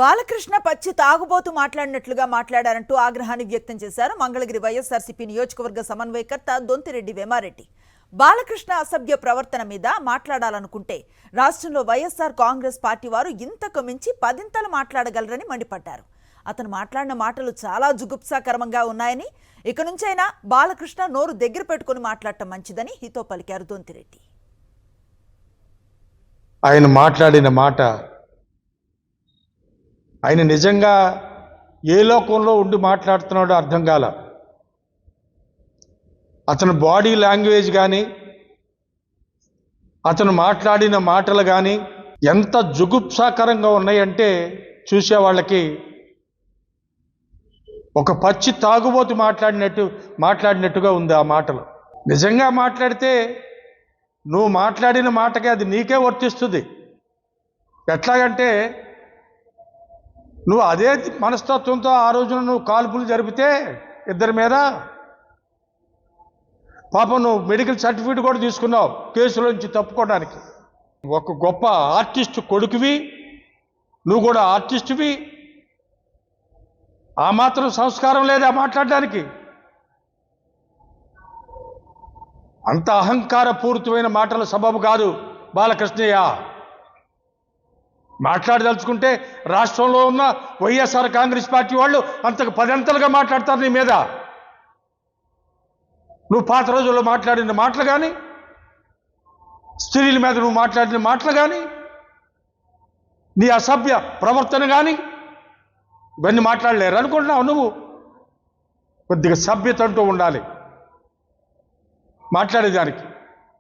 బాలకృష్ణ పచ్చి తాగుబోతు మాట్లాడినట్లుగా మాట్లాడారంటూ ఆగ్రహాన్ని వ్యక్తం చేశారు మంగళగిరి వైఎస్ఆర్సీపీ నియోజకవర్గ సమన్వయకర్త దొంతిరెడ్డి వేమారెడ్డి. బాలకృష్ణ అసభ్య ప్రవర్తన మీద మాట్లాడాలనుకుంటే రాష్ట్రంలో వైఎస్ఆర్ కాంగ్రెస్ పార్టీ వారు ఇంతకు మించి పదింతలు మాట్లాడగలరని మండిపడ్డారు. అతను మాట్లాడిన మాటలు చాలా జుగుప్సాకరంగా ఉన్నాయని, ఇక నుంచైనా బాలకృష్ణ నోరు దగ్గర పెట్టుకుని మాట్లాడటం మంచిదని హితో పలికారు దొంతిరెడ్డి. ఆయన మాట్లాడిన మాట ఆయన నిజంగా ఏ లోకంలో ఉండి మాట్లాడుతున్నాడో అర్థం కాల. అతని బాడీ లాంగ్వేజ్ కానీ అతను మాట్లాడిన మాటలు కానీ ఎంత జుగుప్సాకరంగా ఉన్నాయంటే చూసే వాళ్ళకి ఒక పచ్చి తాగుబోతు మాట్లాడినట్టుగా ఉంది ఆ మాటలు. నిజంగా మాట్లాడితే నువ్వు మాట్లాడిన మాటకి అది నీకే వర్తిస్తుంది. ఎట్లాగంటే నువ్వు అదే మనస్తత్వంతో ఆ రోజున నువ్వు కాల్పులు జరిపితే ఇద్దరి మీద పాపం నువ్వు మెడికల్ సర్టిఫికేట్ కూడా తీసుకున్నావు కేసులోంచి తప్పుకోవడానికి. ఒక గొప్ప ఆర్టిస్ట్ కొడుకువి, నువ్వు కూడా ఆర్టిస్ట్వి. ఆ మాత్రం సంస్కారం లేదా మాట్లాడడానికి? అంత అహంకారపూరితమైన మాటల సబబు కాదు బాలకృష్ణయ్య. మాట్లాడదలుచుకుంటే రాష్ట్రంలో ఉన్న వైఎస్ఆర్ కాంగ్రెస్ పార్టీ వాళ్ళు అంతకు పదంతలుగా మాట్లాడతారు నీ మీద. నువ్వు పాత రోజుల్లో మాట్లాడిన మాటలు కానీ, స్త్రీల మీద నువ్వు మాట్లాడిన మాటలు కానీ, నీ అసభ్య ప్రవర్తన కానీ ఇవన్నీ మాట్లాడలేరు అనుకుంటున్నావు. నువ్వు కొద్దిగా సభ్యత అంటూ ఉండాలి మాట్లాడేదానికి.